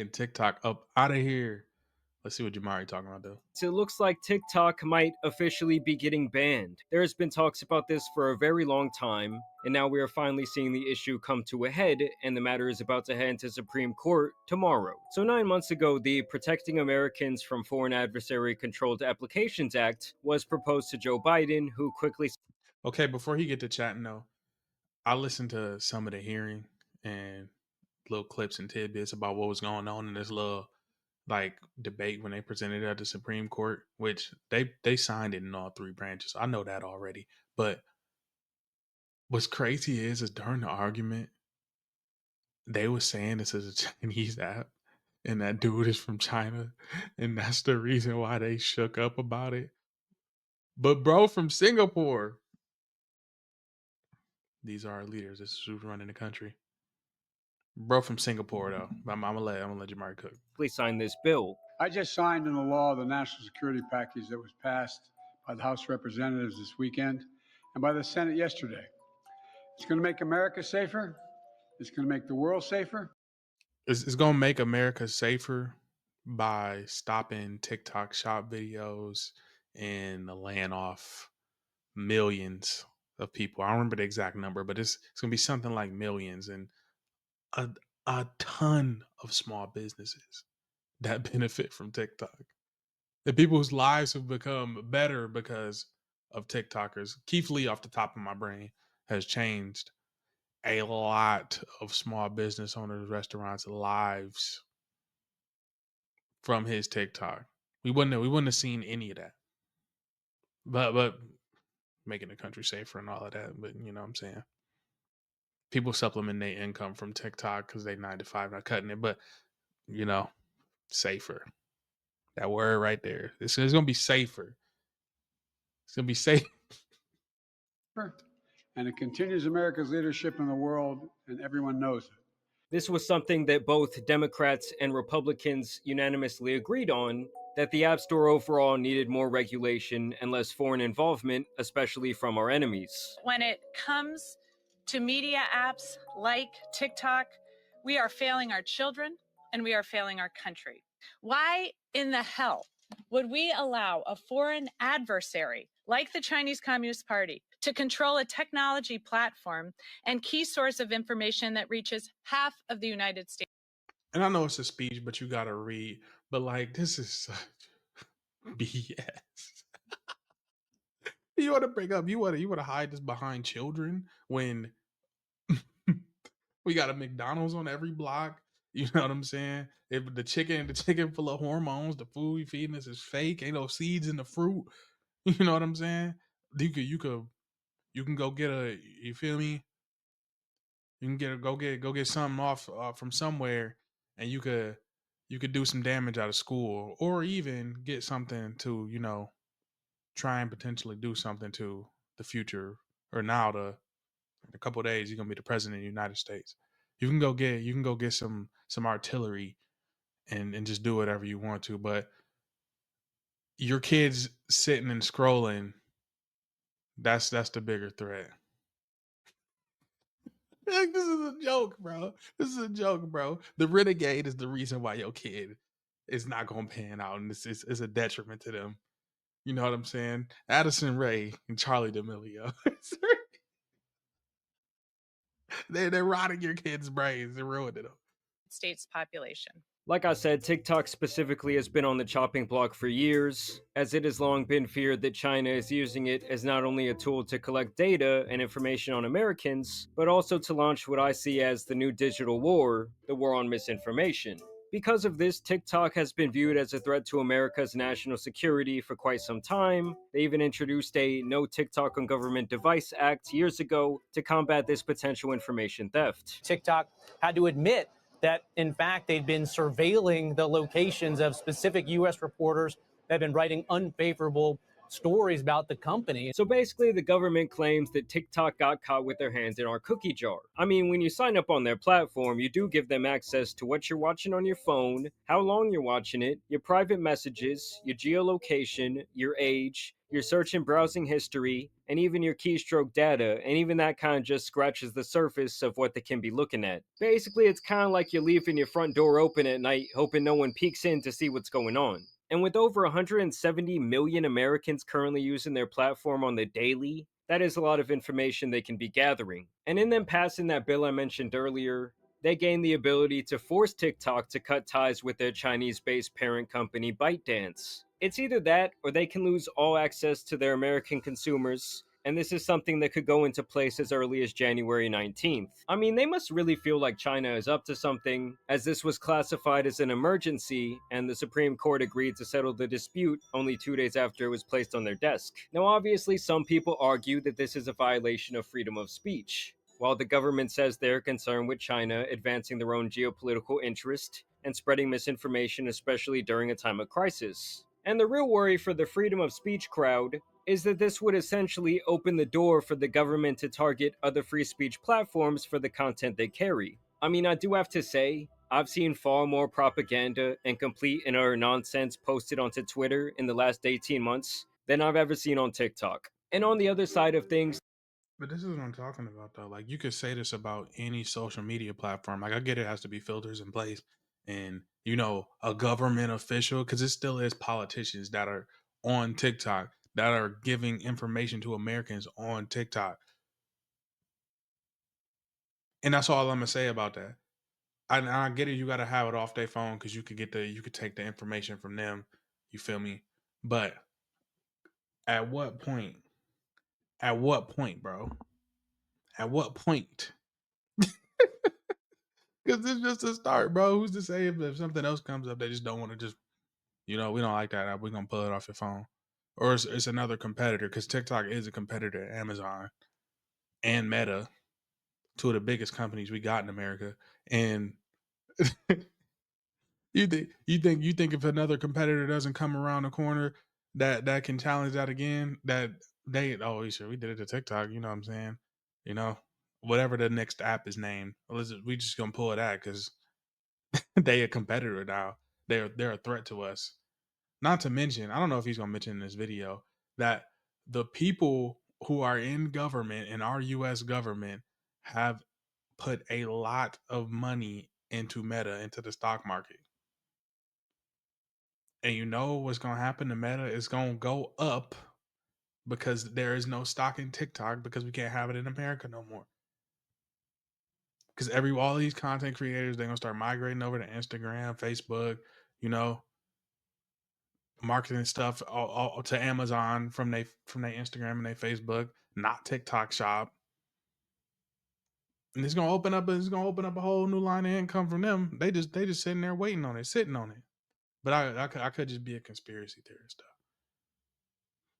Get TikTok up out of here. Let's see what Jamari talking about though. It looks like TikTok might officially be getting banned. There has been talks about this for a very long time, and now we are finally seeing the issue come to a head, and the matter is about to head to Supreme Court tomorrow. So 9 months ago, the Protecting Americans from Foreign Adversary Controlled Applications Act was proposed to Joe Biden, who quickly... Okay, before he get to chatting though, I listened to some of the hearing and little clips and tidbits about what was going on in this little like debate when they presented it at the Supreme Court, which they signed it in all three branches. I know that already. But what's crazy is during the argument, they were saying this is a Chinese app and that dude is from China. And that's the reason why they shook up about it. But bro from Singapore. These are our leaders. This is who's running the country. Bro from Singapore though. I'm gonna let Jamari cook. Please sign this bill. I just signed into law the national security package that was passed by the House of Representatives this weekend and by the Senate yesterday. It's going to make America safer. It's going to make the world safer. It's going to make America safer by stopping TikTok shop videos and laying off millions of people. I don't remember the exact number, but it's going to be something like millions and a ton of small businesses that benefit from TikTok. The people whose lives have become better because of TikTokers. Keith Lee, off the top of my brain, has changed a lot of small business owners, restaurants' lives from his TikTok. We wouldn't have seen any of that. But making the country safer and all of that. But you know what I'm saying? People supplement their income from TikTok because they 9 to 5 not cutting it. But you know, safer. That word right there. It's gonna be safer. It's gonna be safe. And it continues America's leadership in the world, and everyone knows it. This was something that both Democrats and Republicans unanimously agreed on, that the App Store overall needed more regulation and less foreign involvement, especially from our enemies. When it comes to media apps like TikTok, we are failing our children and we are failing our country. Why in the hell would we allow a foreign adversary like the Chinese Communist Party to control a technology platform and key source of information that reaches half of the United States? And I know it's a speech, but you gotta read. But like, this is such BS. You want to bring up, you want to hide this behind children when we got a McDonald's on every block. You know what I'm saying? If the chicken full of hormones, the food we feeding us is fake. Ain't no seeds in the fruit. You know what I'm saying? You can go get a. You feel me? You can go get something off from somewhere, and you could do some damage out of school, or even get something to try and potentially do something to the future or now to in a couple of days you're gonna be the president of the United States. You can go get some artillery and just do whatever you want to, but your kids sitting and scrolling, that's the bigger threat. Like, this is a joke, bro. This is a joke, bro. The renegade is the reason why your kid is not gonna pan out, and it's a detriment to them. You know what I'm saying? Addison Rae and Charlie D'Amelio. They're rotting your kids' brains. They're ruining them. States population. Like I said, TikTok specifically has been on the chopping block for years, as it has long been feared that China is using it as not only a tool to collect data and information on Americans, but also to launch what I see as the new digital war, the war on misinformation. Because of this, TikTok has been viewed as a threat to America's national security for quite some time. They even introduced a No TikTok on Government Device Act years ago to combat this potential information theft. TikTok had to admit that, in fact, they'd been surveilling the locations of specific U.S. reporters that have been writing unfavorable stories about the company. So basically, the government claims that TikTok got caught with their hands in our cookie jar. I mean, when you sign up on their platform, you do give them access to what you're watching on your phone, how long you're watching it, your private messages, your geolocation, your age, your search and browsing history, and even your keystroke data, and even that kind of just scratches the surface of what they can be looking at. Basically, it's kind of like you're leaving your front door open at night, hoping no one peeks in to see what's going on. And with over 170 million Americans currently using their platform on the daily, that is a lot of information they can be gathering. And in them passing that bill I mentioned earlier, they gain the ability to force TikTok to cut ties with their Chinese-based parent company ByteDance. It's either that or they can lose all access to their American consumers, and this is something that could go into place as early as January 19th. I mean, they must really feel like China is up to something, as this was classified as an emergency, and the Supreme Court agreed to settle the dispute only 2 days after it was placed on their desk. Now, obviously, some people argue that this is a violation of freedom of speech. While the government says they're concerned with China advancing their own geopolitical interest and spreading misinformation, especially during a time of crisis. And the real worry for the freedom of speech crowd is that this would essentially open the door for the government to target other free speech platforms for the content they carry. I mean, I do have to say, I've seen far more propaganda and complete and utter nonsense posted onto Twitter in the last 18 months than I've ever seen on TikTok. And on the other side of things, But this is what I'm talking about, though. Like, you could say this about any social media platform. Like, I get it has to be filters in place and, a government official, because it still is politicians that are on TikTok that are giving information to Americans on TikTok. And that's all I'm going to say about that. I get it. You got to have it off their phone because you could take the information from them. You feel me? But at what point? At what point, bro? At what point? Because it's just a start, bro. Who's to say if something else comes up, they just don't want to just, we don't like that. We're going to pull it off your phone. Or it's another competitor because TikTok is a competitor to Amazon and Meta, two of the biggest companies we got in America. And you think if another competitor doesn't come around the corner that can challenge that again, that we did it to TikTok, you know what I'm saying? You know, whatever the next app is named, we just gonna pull it out because they a competitor now. They're a threat to us. Not to mention, I don't know if he's gonna mention in this video that the people who are in government in our US government have put a lot of money into Meta, into the stock market. And you know what's gonna happen to Meta? It's gonna go up because there is no stock in TikTok because we can't have it in America no more. Because all these content creators, they're gonna start migrating over to Instagram, Facebook, you know, marketing stuff all to Amazon from their Instagram and their Facebook, not TikTok shop. And it's gonna open up a whole new line of income from them. They just sitting there waiting on it, sitting on it. But I could just be a conspiracy theorist though.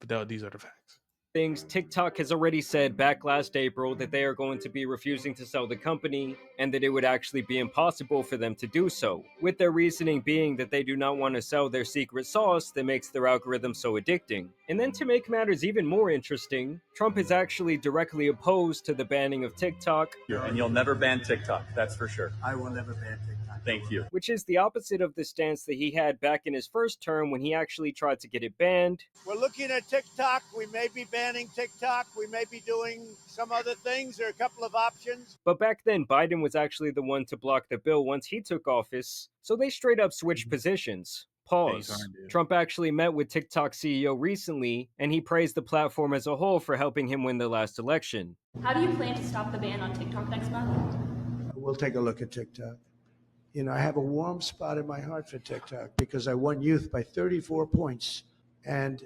But these are the facts. things, TikTok has already said back last April that they are going to be refusing to sell the company and that it would actually be impossible for them to do so, with their reasoning being that they do not want to sell their secret sauce that makes their algorithm so addicting. And then to make matters even more interesting, Trump is actually directly opposed to the banning of TikTok. And you'll never ban TikTok, that's for sure. I will never ban TikTok. Thank you. Which is the opposite of the stance that he had back in his first term when he actually tried to get it banned. We're looking at TikTok. We may be banning TikTok. We may be doing some other things. There are a couple of options. But back then, Biden was actually the one to block the bill once he took office, so they straight up switched positions. Pause. Trump actually met with TikTok CEO recently, and he praised the platform as a whole for helping him win the last election. How do you plan to stop the ban on TikTok next month? We'll take a look at TikTok. You know, I have a warm spot in my heart for TikTok because I won youth by 34 points. And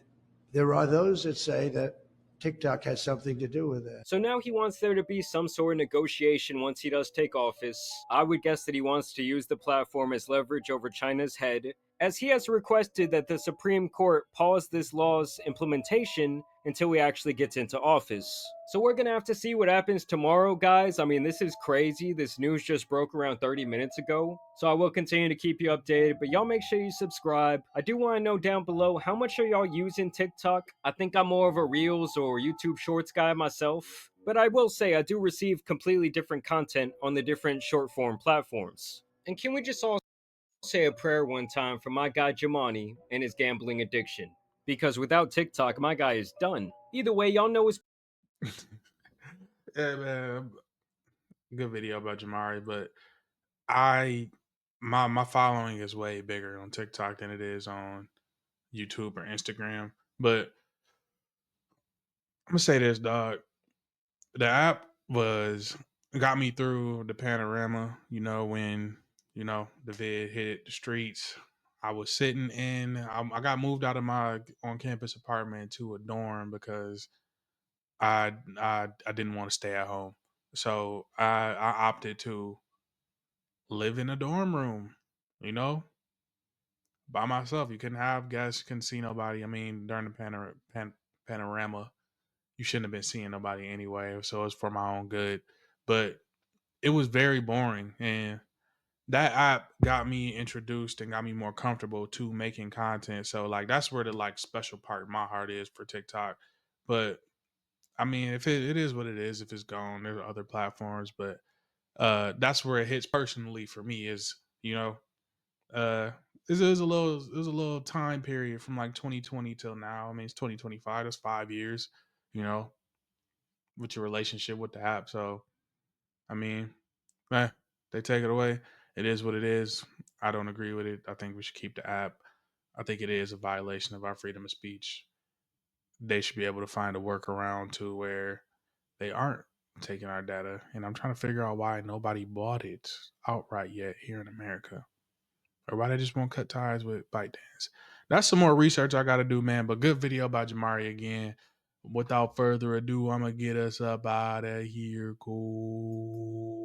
there are those that say that TikTok has something to do with it. So now he wants there to be some sort of negotiation once he does take office. I would guess that he wants to use the platform as leverage over China's head as he has requested that the Supreme Court pause this law's implementation until he actually gets into office. So we're gonna have to see what happens tomorrow, guys. I mean, this is crazy. This news just broke around 30 minutes ago. So I will continue to keep you updated, but y'all make sure you subscribe. I do want to know down below, how much are y'all using TikTok? I think I'm more of a Reels or YouTube Shorts guy myself. But I will say I do receive completely different content on the different short form platforms. And can we just all say a prayer one time for my guy Jamani and his gambling addiction? Because without TikTok, my guy is done. Either way, y'all know his. Yeah, man, good video about Jamari, but I my following is way bigger on TikTok than it is on YouTube or Instagram. But I'm gonna say this, dog. The app was got me through the panorama. When the vid hit the streets. I was sitting in. I got moved out of my on campus apartment to a dorm because I didn't want to stay at home. So I opted to live in a dorm room. You know, by myself. You couldn't have guests. Couldn't see nobody. I mean, during the panorama, you shouldn't have been seeing nobody anyway. So it's for my own good. But it was very boring, and that app got me introduced and got me more comfortable to making content. So like that's where the like special part of my heart is for TikTok. But I mean, if it is what it is, if it's gone, there's other platforms. But that's where it hits personally for me is uh it was a little time period from like 2020 till now. I mean, it's 2025. That's 5 years. You know, with your relationship with the app. So I mean, eh, they take it away. It is what it is. I don't agree with it. I think we should keep the app. I think it is a violation of our freedom of speech. They should be able to find a workaround to where they aren't taking our data. And I'm trying to figure out why nobody bought it outright yet here in America. Or why they just won't cut ties with ByteDance. That's some more research I got to do, man. But good video by Jamari again. Without further ado, I'm going to get us up out of here. Cool.